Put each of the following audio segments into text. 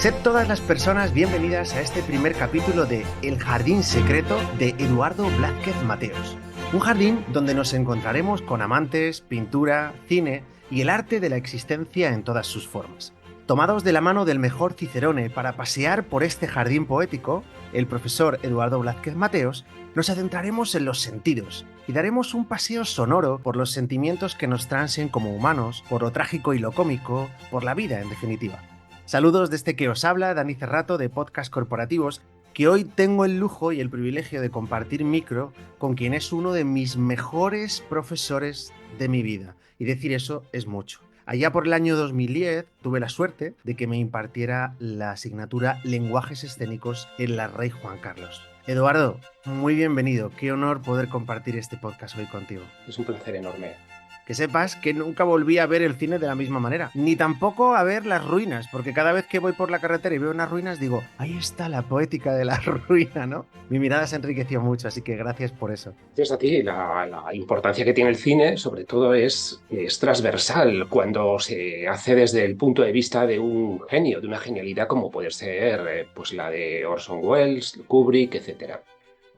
Sed todas las personas bienvenidas a este primer capítulo de El Jardín Secreto de Eduardo Blázquez Mateos. Un jardín donde nos encontraremos con amantes, pintura, cine y el arte de la existencia en todas sus formas. Tomados de la mano del mejor Cicerone para pasear por este jardín poético, el profesor Eduardo Blázquez Mateos, nos adentraremos en los sentidos y daremos un paseo sonoro por los sentimientos que nos transen como humanos, por lo trágico y lo cómico, por la vida en definitiva. Saludos desde que os habla Dani Cerrato de Podcast Corporativos, que hoy tengo el lujo y el privilegio de compartir micro con quien es uno de mis mejores profesores de mi vida. Y decir eso es mucho. Allá por el año 2010 tuve la suerte de que me impartiera la asignatura Lenguajes Escénicos en la Rey Juan Carlos. Eduardo, muy bienvenido. Qué honor poder compartir este podcast hoy contigo. Es un placer enorme. Que sepas que nunca volví a ver el cine de la misma manera, ni tampoco a ver las ruinas, porque cada vez que voy por la carretera y veo unas ruinas digo, ahí está la poética de la ruina, ¿no? Mi mirada se enriqueció mucho, así que gracias por eso. Gracias a ti, la importancia que tiene el cine, sobre todo, es transversal cuando se hace desde el punto de vista de un genio, de una genialidad como puede ser pues la de Orson Welles, Kubrick, etcétera.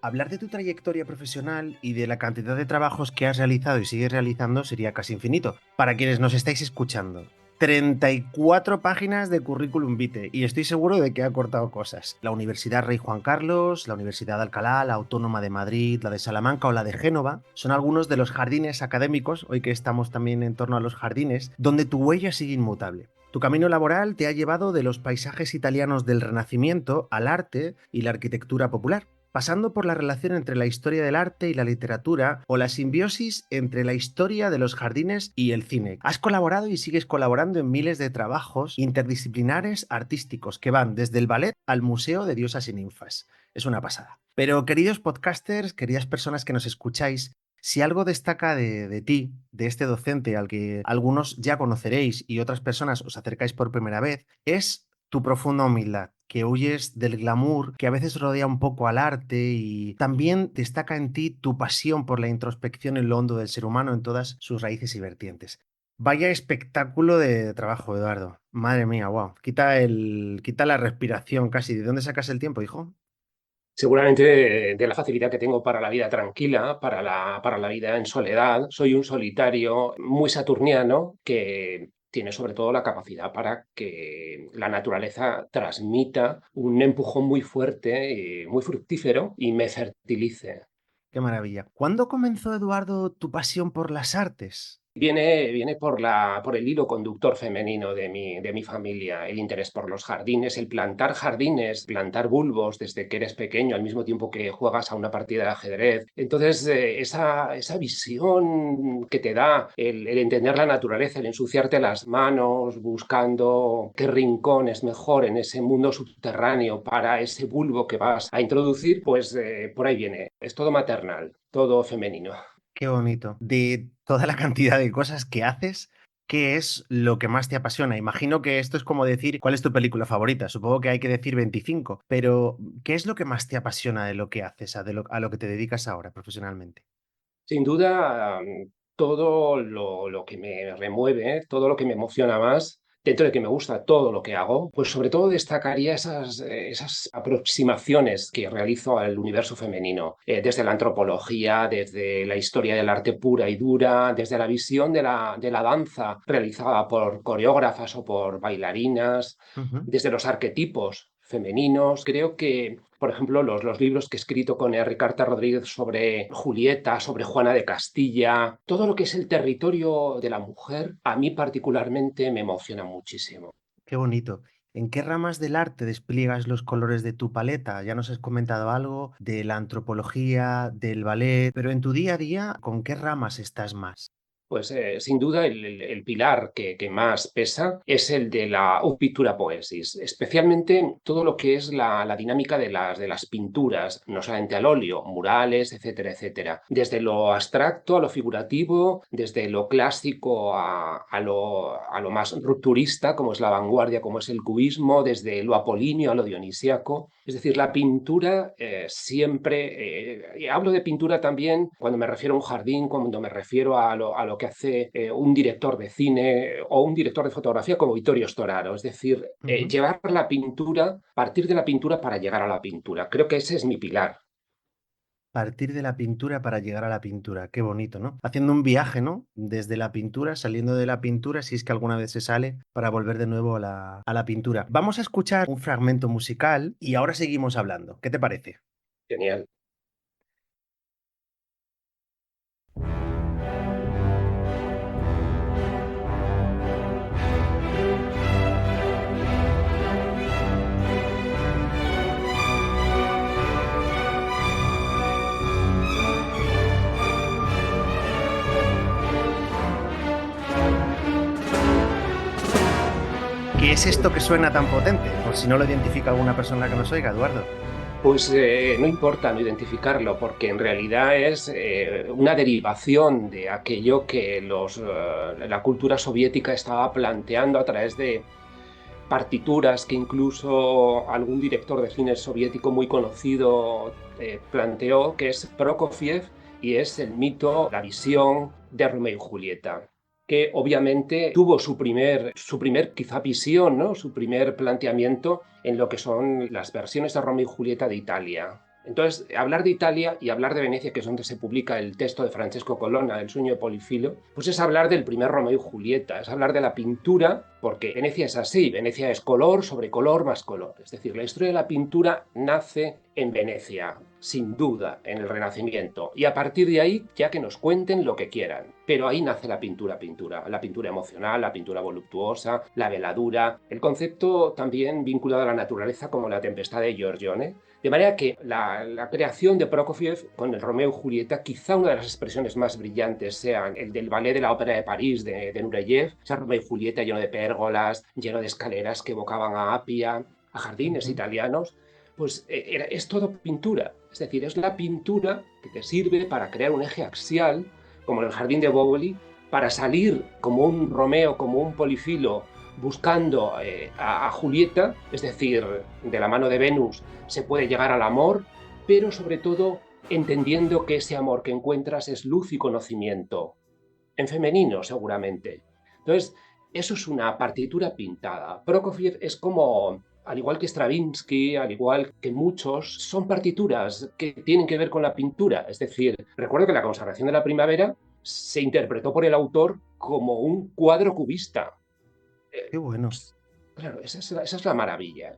Hablar de tu trayectoria profesional y de la cantidad de trabajos que has realizado y sigues realizando sería casi infinito. Para quienes nos estáis escuchando, 34 páginas de currículum vitae y estoy seguro de que ha cortado cosas. La Universidad Rey Juan Carlos, la Universidad de Alcalá, la Autónoma de Madrid, la de Salamanca o la de Génova son algunos de los jardines académicos, hoy que estamos también en torno a los jardines, donde tu huella sigue inmutable. Tu camino laboral te ha llevado de los paisajes italianos del Renacimiento al arte y la arquitectura popular, pasando por la relación entre la historia del arte y la literatura o la simbiosis entre la historia de los jardines y el cine. Has colaborado y sigues colaborando en miles de trabajos interdisciplinares artísticos que van desde el ballet al Museo de Diosas y Ninfas. Es una pasada. Pero queridos podcasters, queridas personas que nos escucháis, si algo destaca de ti, de este docente al que algunos ya conoceréis y otras personas os acercáis por primera vez, es tu profunda humildad, que huyes del glamour que a veces rodea un poco al arte y también destaca en ti tu pasión por la introspección en lo hondo del ser humano en todas sus raíces y vertientes. Vaya espectáculo de trabajo, Eduardo. Madre mía, wow. Quita la respiración casi. ¿De dónde sacas el tiempo, hijo? Seguramente de la facilidad que tengo para la vida tranquila, para la vida en soledad. Soy un solitario muy saturniano que tiene sobre todo la capacidad para que la naturaleza transmita un empujón muy fuerte y muy fructífero y me fertilice. Qué maravilla. ¿Cuándo comenzó, Eduardo, tu pasión por las artes? Viene por el hilo conductor femenino de mi familia, el interés por los jardines, el plantar jardines, plantar bulbos desde que eres pequeño, al mismo tiempo que juegas a una partida de ajedrez. Entonces, esa visión que te da el entender la naturaleza, el ensuciarte las manos, buscando qué rincón es mejor en ese mundo subterráneo para ese bulbo que vas a introducir, pues por ahí viene. Es todo maternal, todo femenino. Qué bonito. De toda la cantidad de cosas que haces, ¿qué es lo que más te apasiona? Imagino que esto es como decir, ¿cuál es tu película favorita? Supongo que hay que decir 25, pero ¿qué es lo que más te apasiona de lo que haces, a lo que te dedicas ahora profesionalmente? Sin duda, todo lo que me remueve, todo lo que me emociona más, dentro de que me gusta todo lo que hago, pues sobre todo destacaría esas aproximaciones que realizo al universo femenino, desde la antropología, desde la historia del arte pura y dura, desde la visión de la danza realizada por coreógrafas o por bailarinas, Ujú. desde los arquetipos femeninos. Creo que, por ejemplo, los libros que he escrito con Ricarta Rodríguez sobre Julieta, sobre Juana de Castilla, todo lo que es el territorio de la mujer, a mí particularmente me emociona muchísimo. Qué bonito. ¿En qué ramas del arte despliegas los colores de tu paleta? Ya nos has comentado algo de la antropología, del ballet, pero en tu día a día, ¿con qué ramas estás más? Pues sin duda el pilar que más pesa es el de la pintura poesis, especialmente todo lo que es la dinámica de las pinturas, no solamente al óleo, murales, etcétera, etcétera. Desde lo abstracto a lo figurativo, desde lo clásico a lo más rupturista, como es la vanguardia, como es el cubismo, desde lo apolíneo a lo dionisíaco. Es decir, la pintura siempre, y hablo de pintura también cuando me refiero a un jardín, cuando me refiero a lo lo que hace un director de cine o un director de fotografía como Vittorio Storaro, es decir, Ujú. llevar la pintura, partir de la pintura para llegar a la pintura. Creo que ese es mi pilar. Partir de la pintura para llegar a la pintura. Qué bonito, ¿no? Haciendo un viaje, ¿no? Desde la pintura, saliendo de la pintura, si es que alguna vez se sale, para volver de nuevo a la pintura. Vamos a escuchar un fragmento musical y ahora seguimos hablando. ¿Qué te parece? Genial. ¿Qué es esto que suena tan potente? Por si no lo identifica alguna persona que nos oiga, Eduardo. Pues no importa no identificarlo, porque en realidad es una derivación de aquello que la cultura soviética estaba planteando a través de partituras que incluso algún director de cine soviético muy conocido planteó, que es Prokofiev, y es el mito, la visión de Romeo y Julieta, que obviamente tuvo su primer quizá visión, ¿no? Su primer planteamiento en lo que son las versiones de Romeo y Julieta de Italia. Entonces, hablar de Italia y hablar de Venecia, que es donde se publica el texto de Francesco Colonna, El sueño de Polifilo, pues es hablar del primer Romeo y Julieta, es hablar de la pintura, porque Venecia es así, Venecia es color sobre color más color. Es decir, la historia de la pintura nace en Venecia, sin duda, en el Renacimiento, y a partir de ahí ya que nos cuenten lo que quieran. Pero ahí nace la pintura, la pintura emocional, la pintura voluptuosa, la veladura, el concepto también vinculado a la naturaleza como la tempestad de Giorgione. De manera que la creación de Prokofiev con el Romeo y Julieta, quizá una de las expresiones más brillantes sea el del ballet de la Ópera de París de Nureyev, ese Romeo y Julieta lleno de pérgolas, lleno de escaleras que evocaban a Apia, a jardines Ujú. italianos, pues es todo pintura. Es decir, es la pintura que te sirve para crear un eje axial, como en el jardín de Bovoli, para salir como un Romeo, como un Polifilo, buscando a Julieta, es decir, de la mano de Venus se puede llegar al amor, pero sobre todo entendiendo que ese amor que encuentras es luz y conocimiento, en femenino seguramente. Entonces, eso es una partitura pintada. Prokofiev es como, al igual que Stravinsky, al igual que muchos, son partituras que tienen que ver con la pintura. Es decir, recuerdo que la consagración de la primavera se interpretó por el autor como un cuadro cubista. Qué bueno. Claro, esa es la maravilla.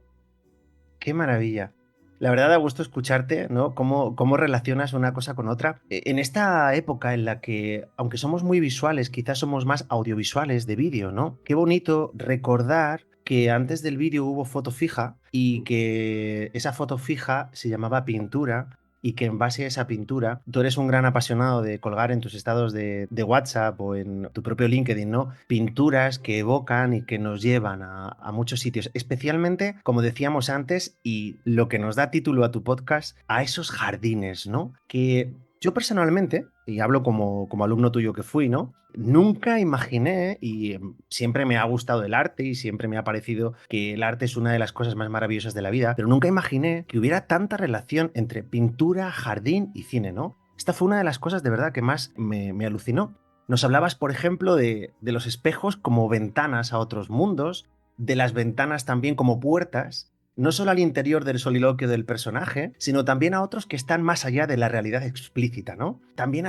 Qué maravilla. La verdad da gusto escucharte, ¿no? Cómo relacionas una cosa con otra. En esta época en la que, aunque somos muy visuales, quizás somos más audiovisuales de vídeo, ¿no? Qué bonito recordar que antes del vídeo hubo foto fija y que esa foto fija se llamaba pintura y que en base a esa pintura, tú eres un gran apasionado de colgar en tus estados de WhatsApp o en tu propio LinkedIn, ¿no? Pinturas que evocan y que nos llevan a muchos sitios, especialmente, como decíamos antes, y lo que nos da título a tu podcast, a esos jardines, ¿no? Que yo personalmente, y hablo como alumno tuyo que fui, ¿no? Nunca imaginé, y siempre me ha gustado el arte y siempre me ha parecido que el arte es una de las cosas más maravillosas de la vida, pero nunca imaginé que hubiera tanta relación entre pintura, jardín y cine, ¿no? Esta fue una de las cosas de verdad que más me alucinó. Nos hablabas, por ejemplo, de los espejos como ventanas a otros mundos, de las ventanas también como puertas, no solo al interior del soliloquio del personaje, sino también a otros que están más allá de la realidad explícita, ¿no? También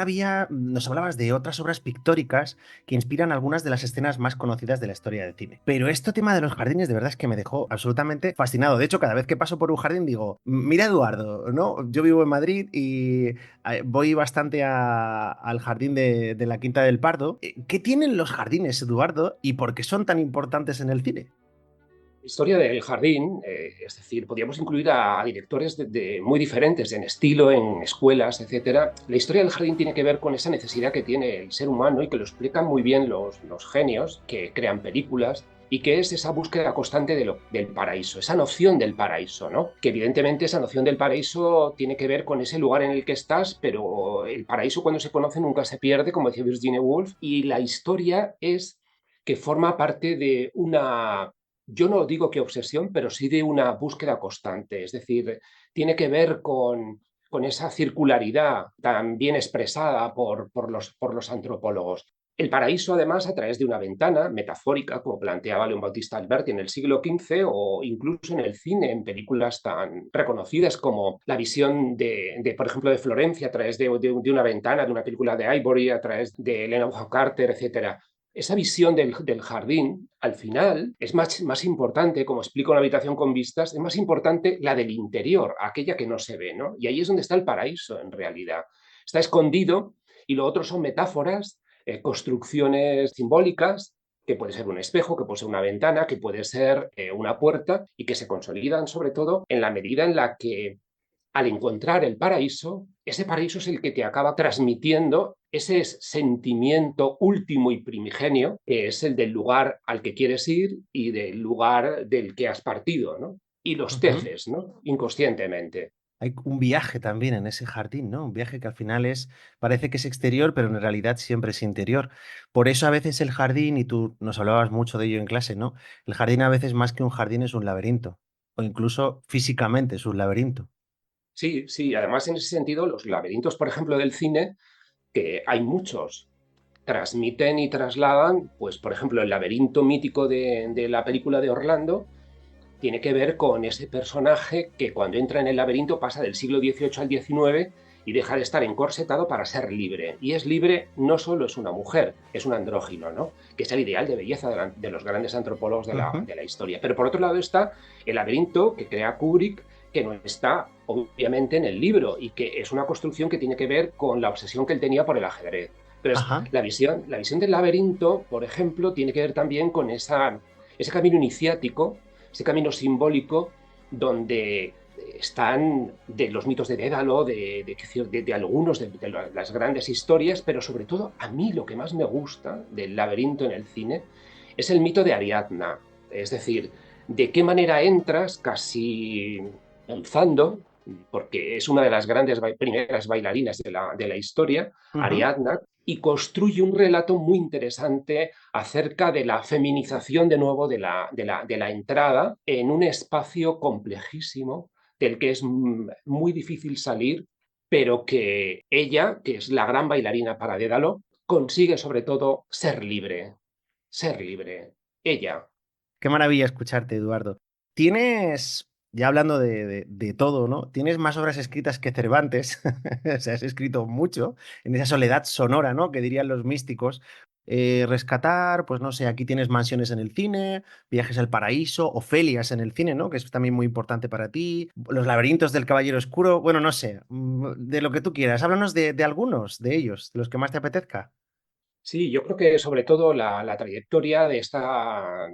nos hablabas de otras obras pictóricas que inspiran algunas de las escenas más conocidas de la historia del cine. Pero este tema de los jardines de verdad es que me dejó absolutamente fascinado. De hecho, cada vez que paso por un jardín digo, mira Eduardo, ¿no? Yo vivo en Madrid y voy bastante al jardín de la Quinta del Pardo. ¿Qué tienen los jardines, Eduardo, y por qué son tan importantes en el cine? Historia del jardín, es decir, podríamos incluir a directores muy diferentes en estilo, en escuelas, etcétera. La historia del jardín tiene que ver con esa necesidad que tiene el ser humano y que lo explican muy bien los genios que crean películas, y que es esa búsqueda constante del paraíso, esa noción del paraíso, ¿no? Que evidentemente esa noción del paraíso tiene que ver con ese lugar en el que estás, pero el paraíso cuando se conoce nunca se pierde, como decía Virginia Woolf, y la historia es que forma parte de una, yo no digo que obsesión, pero sí de una búsqueda constante. Es decir, tiene que ver con esa circularidad tan bien expresada por los antropólogos. El paraíso, además, a través de una ventana metafórica, como planteaba León Bautista Alberti en el siglo XV, o incluso en el cine, en películas tan reconocidas como la visión por ejemplo, de Florencia a través de una ventana, de una película de Ivory, a través de Helena Bonham Carter, etcétera. Esa visión del jardín, al final, es más importante, como explico en la habitación con vistas, es más importante la del interior, aquella que no se ve, ¿no? Y ahí es donde está el paraíso, en realidad. Está escondido y lo otro son metáforas, construcciones simbólicas, que puede ser un espejo, que puede ser una ventana, que puede ser una puerta, y que se consolidan sobre todo en la medida en la que al encontrar el paraíso, ese paraíso es el que te acaba transmitiendo ese sentimiento último y primigenio, que es el del lugar al que quieres ir y del lugar del que has partido, ¿no? Y los Ujú. tejes, ¿no? Inconscientemente. Hay un viaje también en ese jardín, ¿no? Un viaje que al final parece que es exterior, pero en realidad siempre es interior. Por eso a veces el jardín, y tú nos hablabas mucho de ello en clase, ¿no? El jardín a veces más que un jardín es un laberinto, o incluso físicamente es un laberinto. Sí, sí, además en ese sentido, los laberintos, por ejemplo, del cine, que hay muchos, transmiten y trasladan, pues por ejemplo, el laberinto mítico de la película de Orlando tiene que ver con ese personaje que cuando entra en el laberinto pasa del siglo XVIII al XIX y deja de estar encorsetado para ser libre. Y es libre, no solo es una mujer, es un andrógino, ¿no? Que es el ideal de belleza de los grandes antropólogos Ujú. de la historia. Pero por otro lado está el laberinto que crea Kubrick, que no está obviamente en el libro y que es una construcción que tiene que ver con la obsesión que él tenía por el ajedrez. Pero Ajá. la visión del laberinto, por ejemplo, tiene que ver también con ese camino iniciático, ese camino simbólico donde están de los mitos de Dédalo, de algunos de las grandes historias, pero sobre todo a mí lo que más me gusta del laberinto en el cine es el mito de Ariadna. Es decir, de qué manera entras casi danzando, porque es una de las grandes primeras bailarinas de la historia, Ujú. Ariadna, y construye un relato muy interesante acerca de la feminización de nuevo de la entrada en un espacio complejísimo del que es muy difícil salir, pero que ella, que es la gran bailarina para Dédalo, consigue sobre todo ser libre, ser libre. Ella. Qué maravilla escucharte, Eduardo. Tienes, ya hablando de todo, ¿no? Tienes más obras escritas que Cervantes, o sea, has escrito mucho en esa soledad sonora, ¿no? Que dirían los místicos. Rescatar, pues no sé, aquí tienes Mansiones en el cine, Viajes al Paraíso, Ofelias en el cine, ¿no? Que es también muy importante para ti, Los laberintos del Caballero Oscuro, bueno, no sé, de lo que tú quieras. Háblanos de algunos de ellos, de los que más te apetezca. Sí, yo creo que sobre todo la trayectoria de esta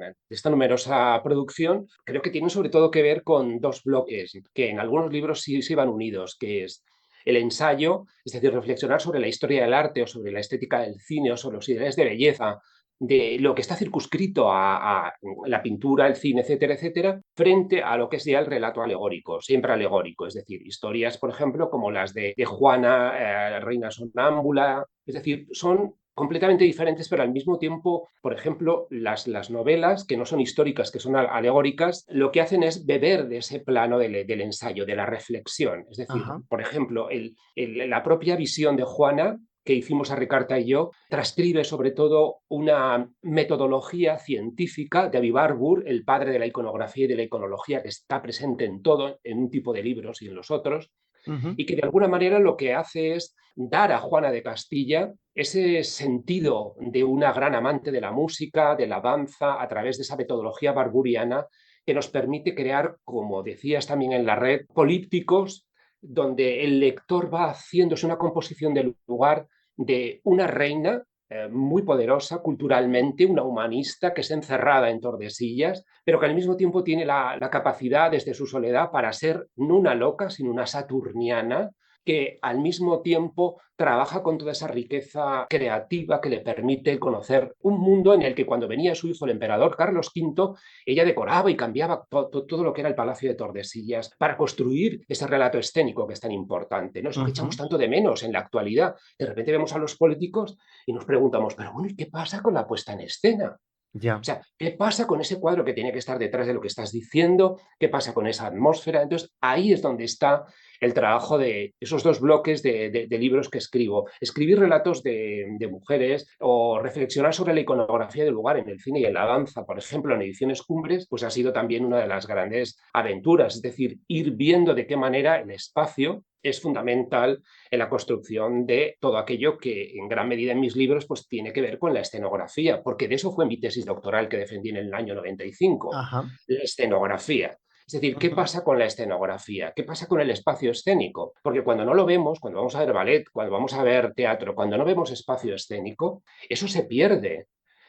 numerosa producción, creo que tiene sobre todo que ver con dos bloques que en algunos libros sí se van unidos, que es el ensayo, es decir, reflexionar sobre la historia del arte o sobre la estética del cine o sobre los ideales de belleza, de lo que está circunscrito a la pintura, el cine, etcétera, etcétera, frente a lo que es ya el relato alegórico, siempre alegórico, es decir, historias, por ejemplo, como las de Juana, Reina Sonámbula, es decir, son completamente diferentes, pero al mismo tiempo, por ejemplo, las novelas, que no son históricas, que son alegóricas, lo que hacen es beber de ese plano del ensayo, de la reflexión. Es decir, Ajá. por ejemplo, la propia visión de Juana que hicimos a Ricarta y yo, transcribe sobre todo una metodología científica de Avi Barbour, el padre de la iconografía y de la iconología, que está presente en todo, en un tipo de libros y en los otros, Ujú. y que de alguna manera lo que hace es dar a Juana de Castilla ese sentido de una gran amante de la música, de la danza, a través de esa metodología barburiana que nos permite crear, como decías también en la red, polípticos donde el lector va haciéndose una composición del lugar de una reina muy poderosa culturalmente, una humanista que es encerrada en Tordesillas, pero que al mismo tiempo tiene la capacidad desde su soledad para ser no una loca, sino una saturniana que al mismo tiempo trabaja con toda esa riqueza creativa que le permite conocer un mundo en el que cuando venía su hijo el emperador Carlos V, ella decoraba y cambiaba todo lo que era el Palacio de Tordesillas para construir ese relato escénico que es tan importante, ¿no? Eso que echamos Ujú. tanto de menos en la actualidad. De repente vemos a los políticos y nos preguntamos, pero bueno, ¿y qué pasa con la puesta en escena? Ya. O sea, ¿qué pasa con ese cuadro que tiene que estar detrás de lo que estás diciendo? ¿Qué pasa con esa atmósfera? Entonces, ahí es donde está el trabajo de esos dos bloques de libros que escribo. Escribir relatos de mujeres o reflexionar sobre la iconografía del lugar en el cine y en la danza, por ejemplo, en Ediciones Cumbres, pues ha sido también una de las grandes aventuras, es decir, ir viendo de qué manera el espacio es fundamental en la construcción de todo aquello que en gran medida en mis libros pues tiene que ver con la escenografía, porque de eso fue mi tesis doctoral que defendí en el año 95, Ajá. la escenografía. Es decir, ¿qué Ujú. pasa con la escenografía? ¿Qué pasa con el espacio escénico? Porque cuando no lo vemos, cuando vamos a ver ballet, cuando vamos a ver teatro, cuando no vemos espacio escénico, eso se pierde.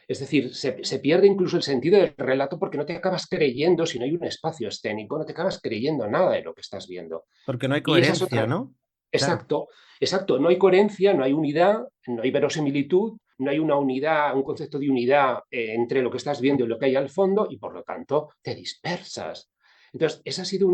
Es decir, se pierde incluso el sentido del relato porque no te acabas creyendo, si no hay un espacio escénico, no te acabas creyendo nada de lo que estás viendo. Porque no hay Y esa es coherencia, otra. ¿no? Claro. Exacto, exacto. No hay coherencia, no hay unidad, no hay verosimilitud, no hay una unidad, un concepto de unidad entre lo que estás viendo y lo que hay al fondo, y por lo tanto te dispersas. Entonces, esa ha sido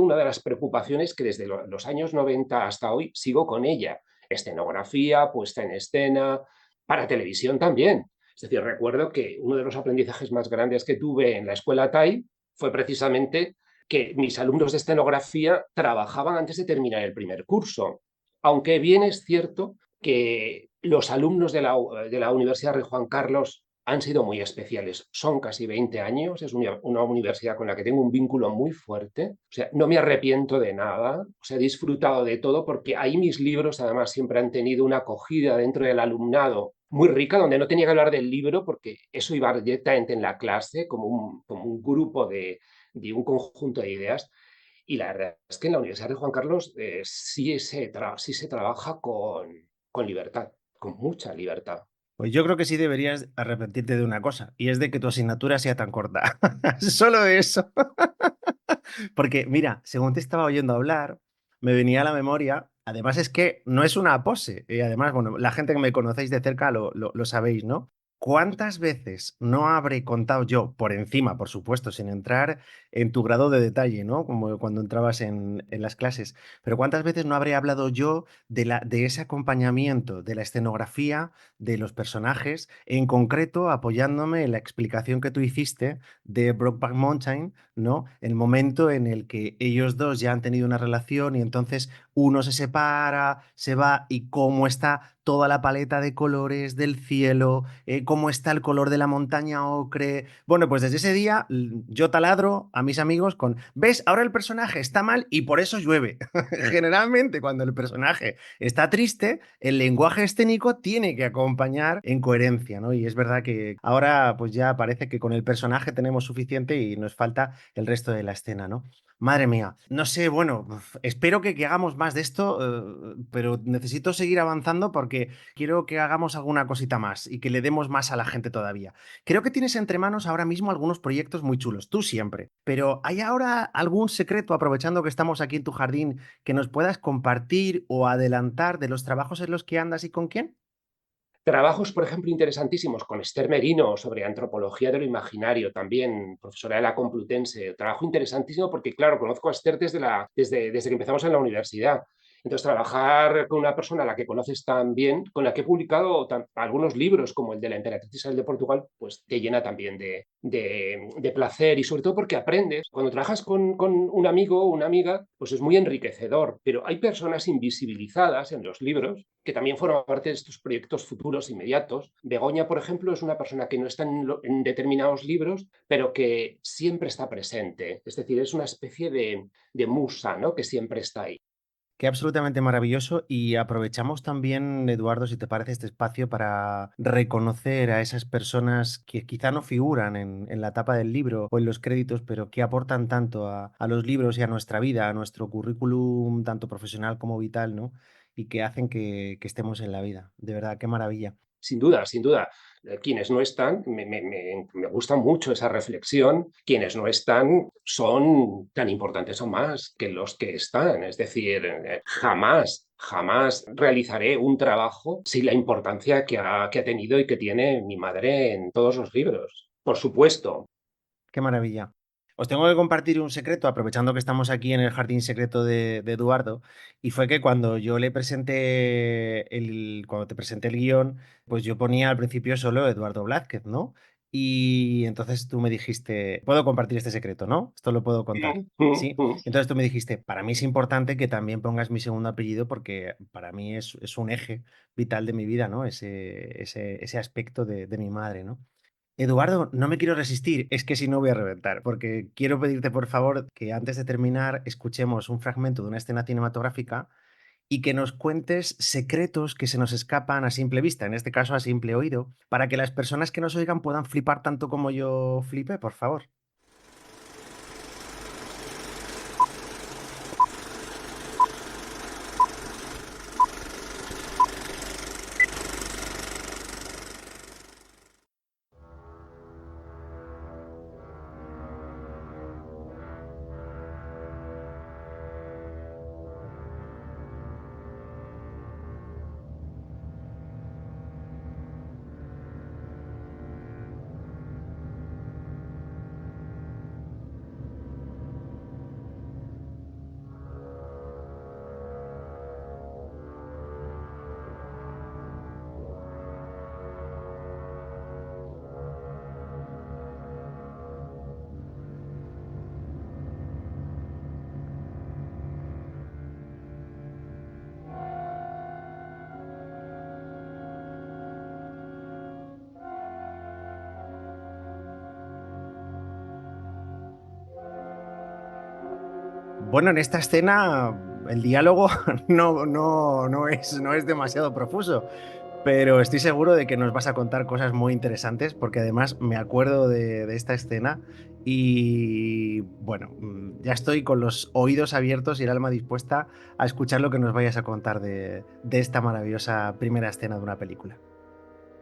una de las preocupaciones que desde los años 90 hasta hoy sigo con ella. Escenografía, puesta en escena, para televisión también. Es decir, recuerdo que uno de los aprendizajes más grandes que tuve en la escuela TAI fue precisamente que mis alumnos de escenografía trabajaban antes de terminar el primer curso. Aunque bien es cierto que los alumnos de la Universidad Rey Juan Carlos han sido muy especiales. Son casi 20 años, es una universidad con la que tengo un vínculo muy fuerte. O sea, no me arrepiento de nada, o sea, he disfrutado de todo porque ahí mis libros además siempre han tenido una acogida dentro del alumnado muy rica, donde no tenía que hablar del libro porque eso iba directamente en la clase como un grupo de un conjunto de ideas. Y la verdad es que en la Universidad de Juan Carlos sí se trabaja con libertad, con mucha libertad. Pues yo creo que sí deberías arrepentirte de una cosa, y es de que tu asignatura sea tan corta. Solo de eso. Porque, mira, según te estaba oyendo hablar, me venía a la memoria. Además, es que no es una pose. Y además, bueno, la gente que me conocéis de cerca lo sabéis, ¿no? ¿Cuántas veces no habré contado yo, por encima, por supuesto, sin entrar en tu grado de detalle, ¿no? Como cuando entrabas en las clases, pero cuántas veces no habré hablado yo de ese acompañamiento, de la escenografía, de los personajes, en concreto apoyándome en la explicación que tú hiciste de Brokeback Mountain, ¿no? El momento en el que ellos dos ya han tenido una relación y entonces uno se separa, se va y cómo está toda la paleta de colores del cielo, cómo está el color de la montaña ocre. Bueno, pues desde ese día yo taladro a mis amigos con, ¿ves? Ahora el personaje está mal y por eso llueve. Generalmente cuando el personaje está triste, el lenguaje escénico tiene que acompañar en coherencia, ¿no? Y es verdad que ahora pues ya parece que con el personaje tenemos suficiente y nos falta el resto de la escena, ¿no? Madre mía, no sé, bueno, espero que hagamos más de esto, pero necesito seguir avanzando porque quiero que hagamos alguna cosita más y que le demos más a la gente todavía. Creo que tienes entre manos ahora mismo algunos proyectos muy chulos, tú siempre, pero ¿hay ahora algún secreto, aprovechando que estamos aquí en tu jardín, que nos puedas compartir o adelantar de los trabajos en los que andas y con quién? Trabajos, por ejemplo, interesantísimos con Esther Merino sobre antropología de lo imaginario, también profesora de la Complutense. Trabajo interesantísimo porque, claro, conozco a Esther desde que empezamos en la universidad. Entonces, trabajar con una persona a la que conoces tan bien, con la que he publicado algunos libros, como el de la Emperatriz Isabel de Portugal, pues te llena también de placer y sobre todo porque aprendes. Cuando trabajas con un amigo o una amiga, pues es muy enriquecedor, pero hay personas invisibilizadas en los libros que también forman parte de estos proyectos futuros inmediatos. Begoña, por ejemplo, es una persona que no está en determinados libros, pero que siempre está presente. Es decir, es una especie de musa, ¿no? Que siempre está ahí. Qué absolutamente maravilloso y aprovechamos también, Eduardo, si te parece, este espacio para reconocer a esas personas que quizá no figuran en la tapa del libro o en los créditos, pero que aportan tanto a los libros y a nuestra vida, a nuestro currículum, tanto profesional como vital, ¿no? Y que hacen que estemos en la vida. De verdad, qué maravilla. Sin duda, sin duda. Quienes no están, me gusta mucho esa reflexión, quienes no están son tan importantes o más que los que están. Es decir, jamás realizaré un trabajo sin la importancia que ha tenido y que tiene mi madre en todos los libros. Por supuesto. Qué maravilla. Os tengo que compartir un secreto, aprovechando que estamos aquí en el jardín secreto de Eduardo, y fue que cuando yo le presenté cuando te presenté el guión, pues yo ponía al principio solo Eduardo Blázquez, ¿no? Y entonces tú me dijiste, puedo compartir este secreto, ¿no? Esto lo puedo contar. Sí. Entonces tú me dijiste, para mí es importante que también pongas mi segundo apellido porque para mí es un eje vital de mi vida, ¿no? Ese aspecto de mi madre, ¿no? Eduardo, no me quiero resistir, es que si no voy a reventar, porque quiero pedirte por favor que antes de terminar escuchemos un fragmento de una escena cinematográfica y que nos cuentes secretos que se nos escapan a simple vista, en este caso a simple oído, para que las personas que nos oigan puedan flipar tanto como yo flipé, por favor. Bueno, en esta escena el diálogo no es demasiado profuso, pero estoy seguro de que nos vas a contar cosas muy interesantes porque además me acuerdo de esta escena y bueno, ya estoy con los oídos abiertos y el alma dispuesta a escuchar lo que nos vayas a contar de esta maravillosa primera escena de una película.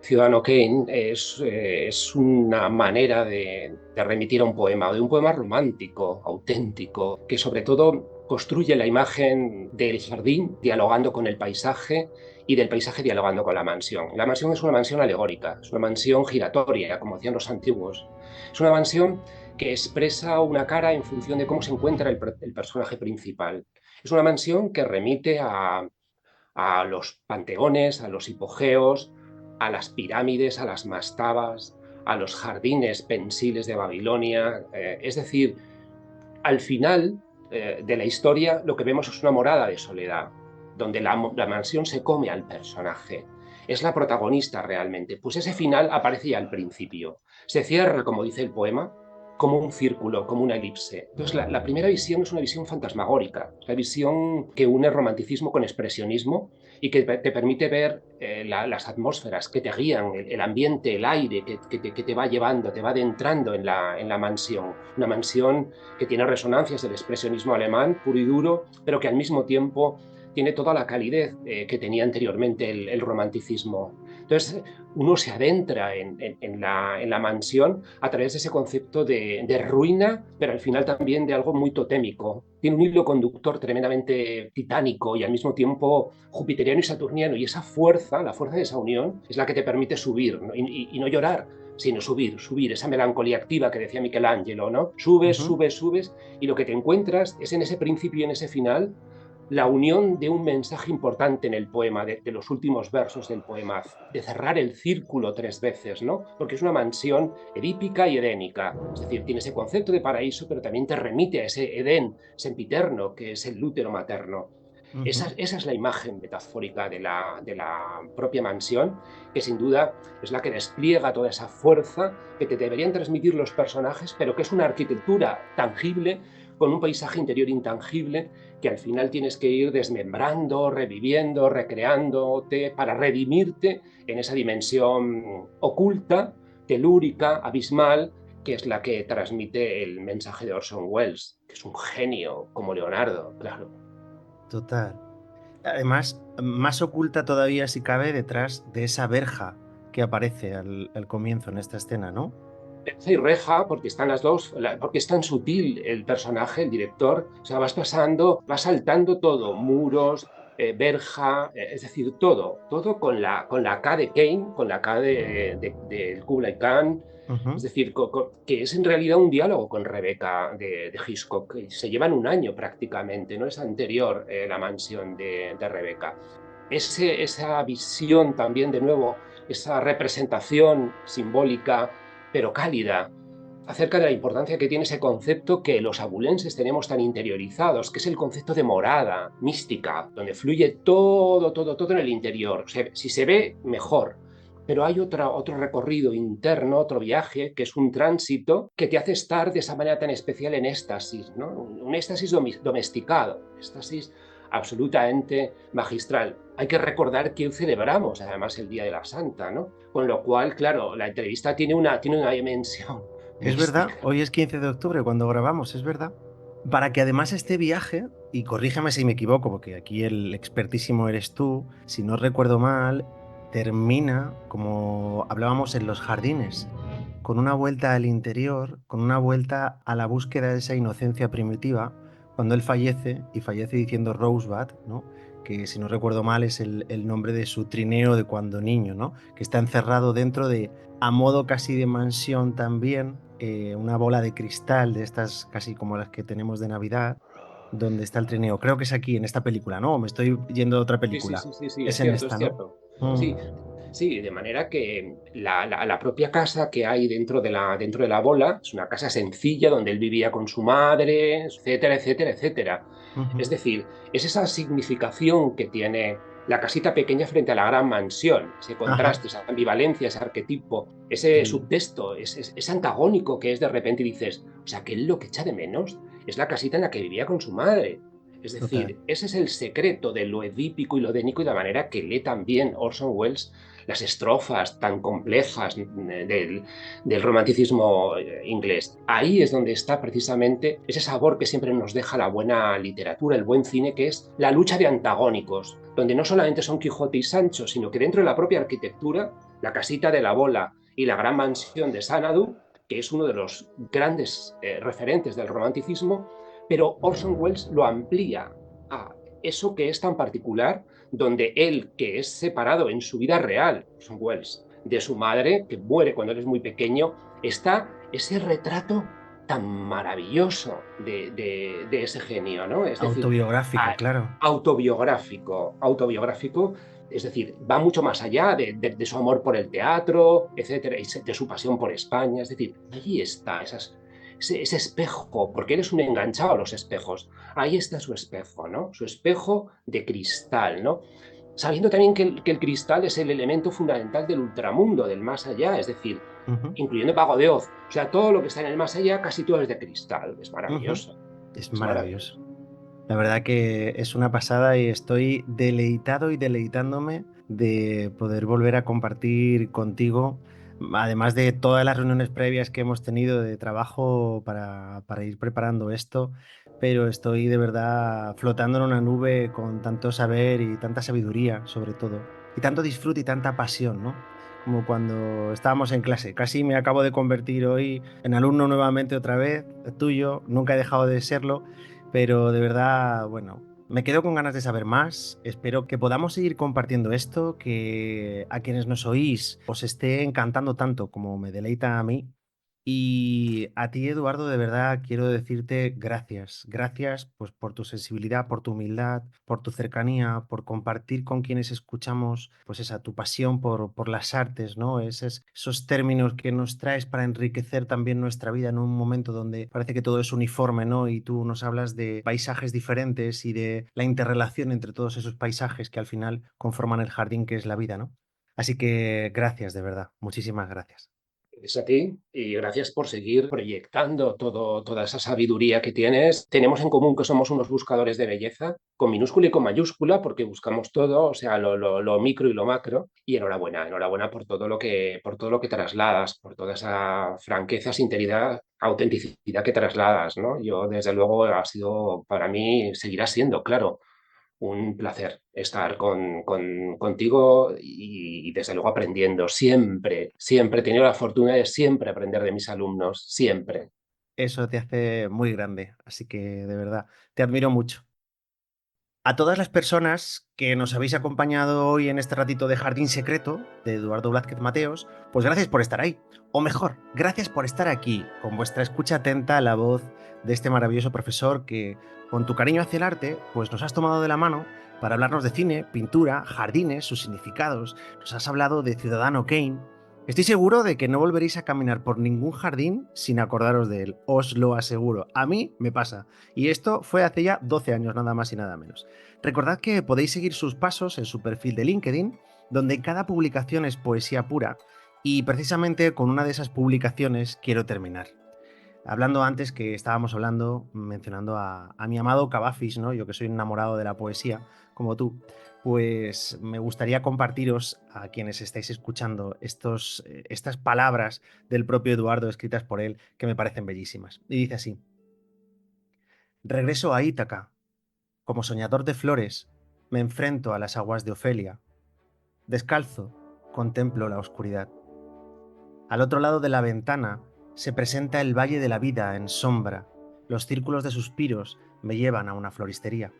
Ciudadano Kane es una manera de remitir a un poema, de un poema romántico, auténtico, que sobre todo construye la imagen del jardín dialogando con el paisaje y del paisaje dialogando con la mansión. La mansión es una mansión alegórica, es una mansión giratoria, como hacían los antiguos. Es una mansión que expresa una cara en función de cómo se encuentra el personaje principal. Es una mansión que remite a los panteones, a los hipogeos, a las pirámides, a las mastabas, a los jardines pensiles de Babilonia. Es decir, al final de la historia lo que vemos es una morada de soledad, donde la mansión se come al personaje. Es la protagonista realmente. Pues ese final aparece ya al principio. Se cierra, como dice el poema, como un círculo, como una elipse. Entonces, la primera visión es una visión fantasmagórica, es la visión que une romanticismo con expresionismo y que te permite ver las atmósferas que te guían, el ambiente, el aire que te va llevando, te va adentrando en la mansión. Una mansión que tiene resonancias del expresionismo alemán puro y duro, pero que al mismo tiempo tiene toda la calidez que tenía anteriormente el romanticismo. Entonces, uno se adentra en la mansión a través de ese concepto de ruina, pero al final también de algo muy totémico. Tiene un hilo conductor tremendamente titánico y al mismo tiempo jupiteriano y saturniano. Y esa fuerza, la fuerza de esa unión, es la que te permite subir, ¿no? Y no llorar, sino subir, esa melancolía activa que decía Michelangelo, ¿no? Subes, Ujú. subes, subes, y lo que te encuentras es en ese principio y en ese final la unión de un mensaje importante en el poema, de los últimos versos del poema, de cerrar el círculo 3 veces, ¿no? Porque es una mansión edípica y edénica, es decir, tiene ese concepto de paraíso, pero también te remite a ese Edén sempiterno, que es el útero materno. Ujú. Esa es la imagen metafórica de la propia mansión, que sin duda es la que despliega toda esa fuerza que te deberían transmitir los personajes, pero que es una arquitectura tangible con un paisaje interior intangible que al final tienes que ir desmembrando, reviviendo, recreándote para redimirte en esa dimensión oculta, telúrica, abismal, que es la que transmite el mensaje de Orson Welles, que es un genio como Leonardo, claro. Total. Además, más oculta todavía si cabe detrás de esa verja que aparece al comienzo en esta escena, ¿no? Y reja, porque están las dos, porque es tan sutil el personaje, el director, o sea, vas pasando, vas saltando todo, muros, verja, es decir, todo con la K de Kane, con la K del Kublai Khan, es Ujú. decir, que es en realidad un diálogo con Rebeca de Hitchcock, que se llevan un año prácticamente, no es anterior la mansión de Rebeca. Esa visión también, de nuevo, esa representación simbólica pero cálida, acerca de la importancia que tiene ese concepto que los abulenses tenemos tan interiorizados, que es el concepto de morada mística, donde fluye todo, todo, todo en el interior. O sea, si se ve, mejor. Pero hay otro recorrido interno, otro viaje, que es un tránsito que te hace estar de esa manera tan especial en éxtasis, ¿no? Un éxtasis domesticado, un éxtasis absolutamente magistral. Hay que recordar que hoy celebramos además el Día de la Santa, ¿no? Con lo cual, claro, la entrevista tiene una dimensión Es verdad, mística. hoy es 15 de octubre cuando grabamos, es verdad. Para que además este viaje, y corrígeme si me equivoco, porque aquí el expertísimo eres tú, si no recuerdo mal, termina, como hablábamos, en los jardines, con una vuelta al interior, con una vuelta a la búsqueda de esa inocencia primitiva, cuando él fallece, y fallece diciendo Rosebud, ¿no? Que si no recuerdo mal es el nombre de su trineo de cuando niño, ¿no? Que está encerrado dentro de, a modo casi de mansión también, una bola de cristal de estas casi como las que tenemos de Navidad, donde está el trineo. Creo que es aquí, en esta película, ¿no? Me estoy yendo a otra Sí, sí, película. sí, sí, sí, es Es en cierto, es esta, ¿no? cierto. Mm. Sí, sí, de manera que la propia casa que hay dentro de la bola es una casa sencilla donde él vivía con su madre, etcétera, etcétera, etcétera. Ujú. Es decir, es esa significación que tiene la casita pequeña frente a la gran mansión, ese Ajá. contraste, esa ambivalencia, ese arquetipo, ese Sí, subtexto, ese antagónico que es de repente y dices, o sea, que él lo que echa de menos es la casita en la que vivía con su madre. Es total. decir, ese es el secreto de lo edípico y lo dénico y la manera que lee también Orson Welles las estrofas tan complejas del romanticismo inglés. Ahí es donde está precisamente ese sabor que siempre nos deja la buena literatura, el buen cine, que es la lucha de antagónicos, donde no solamente son Quijote y Sancho, sino que dentro de la propia arquitectura, la casita de la bola y la gran mansión de Xanadu, que es uno de los grandes referentes del romanticismo, pero Orson Welles lo amplía a eso que es tan particular, donde él, que es separado en su vida real, Orson Welles, de su madre, que muere cuando él es muy pequeño, está ese retrato tan maravilloso de ese genio, ¿no? Es decir, Autobiográfico, claro. autobiográfico, es decir, va mucho más allá de su amor por el teatro, etcétera, y de su pasión por España. Es decir, allí está ese espejo, porque eres un enganchado a los espejos. Ahí está su espejo, ¿no? Su espejo de cristal, ¿no? Sabiendo también que el cristal es el elemento fundamental del ultramundo, del más allá, es decir, Ujú, incluyendo Pago de Oz. O sea, todo lo que está en el más allá, casi todo es de cristal. Es ujú. maravilloso. Es Es maravilloso. maravilloso. La verdad que es una pasada y estoy deleitado y deleitándome de poder volver a compartir contigo, además de todas las reuniones previas que hemos tenido de trabajo para ir preparando esto, pero estoy de verdad flotando en una nube con tanto saber y tanta sabiduría, sobre todo, y tanto disfrute y tanta pasión, ¿no? Como cuando estábamos en clase. Casi me acabo de convertir hoy en alumno nuevamente otra vez, tuyo, nunca he dejado de serlo, pero de verdad, bueno, me quedo con ganas de saber más. Espero que podamos seguir compartiendo esto, que a quienes nos oís os esté encantando tanto como me deleita a mí. Y a ti, Eduardo, de verdad quiero decirte gracias. Gracias pues, por tu sensibilidad, por tu humildad, por tu cercanía, por compartir con quienes escuchamos pues esa tu pasión por las artes, ¿no? Esos términos que nos traes para enriquecer también nuestra vida en un momento donde parece que todo es uniforme, ¿no? Y tú nos hablas de paisajes diferentes y de la interrelación entre todos esos paisajes que al final conforman el jardín que es la vida, ¿no? Así que gracias, de verdad. Muchísimas gracias. Es a ti y gracias por seguir proyectando toda esa sabiduría que tienes. Tenemos en común que somos unos buscadores de belleza, con minúscula y con mayúscula, porque buscamos todo, o sea, lo micro y lo macro. Y enhorabuena, enhorabuena por todo lo que trasladas, por toda esa franqueza, sinceridad, autenticidad que trasladas, ¿no? Yo, desde luego, ha sido para mí, seguirá siendo, claro, un placer estar contigo y desde luego aprendiendo. Siempre, siempre he tenido la fortuna de siempre aprender de mis alumnos, siempre. Eso te hace muy grande, así que de verdad, te admiro mucho. A todas las personas que nos habéis acompañado hoy en este ratito de Jardín Secreto de Eduardo Blázquez Mateos, pues gracias por estar ahí. O mejor, gracias por estar aquí, con vuestra escucha atenta a la voz de este maravilloso profesor que, con tu cariño hacia el arte, pues nos has tomado de la mano para hablarnos de cine, pintura, jardines, sus significados. Nos has hablado de Ciudadano Kane, Estoy seguro de que no volveréis a caminar por ningún jardín sin acordaros de él, os lo aseguro. A mí me pasa. Y esto fue hace ya 12 años, nada más y nada menos. Recordad que podéis seguir sus pasos en su perfil de LinkedIn, donde cada publicación es poesía pura, y precisamente con una de esas publicaciones quiero terminar. Hablando antes que estábamos hablando, mencionando a mi amado Cavafis, ¿no? Yo que soy enamorado de la poesía, como tú, pues me gustaría compartiros a quienes estáis escuchando estas palabras del propio Eduardo escritas por él que me parecen bellísimas. Y dice así: regreso a Ítaca, como soñador de flores, me enfrento a las aguas de Ofelia, descalzo, contemplo la oscuridad. Al otro lado de la ventana se presenta el valle de la vida en sombra. Los círculos de suspiros me llevan a una floristería.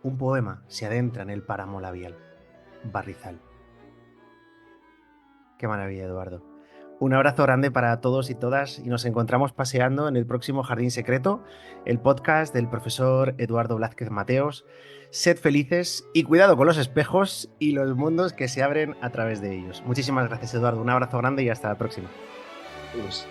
Un poema se adentra en el páramo labial. Barrizal. Qué maravilla, Eduardo. Un abrazo grande para todos y todas y nos encontramos paseando en el próximo Jardín Secreto, el podcast del profesor Eduardo Blázquez Mateos. Sed felices y cuidado con los espejos y los mundos que se abren a través de ellos. Muchísimas gracias, Eduardo. Un abrazo grande y hasta la próxima. Pues,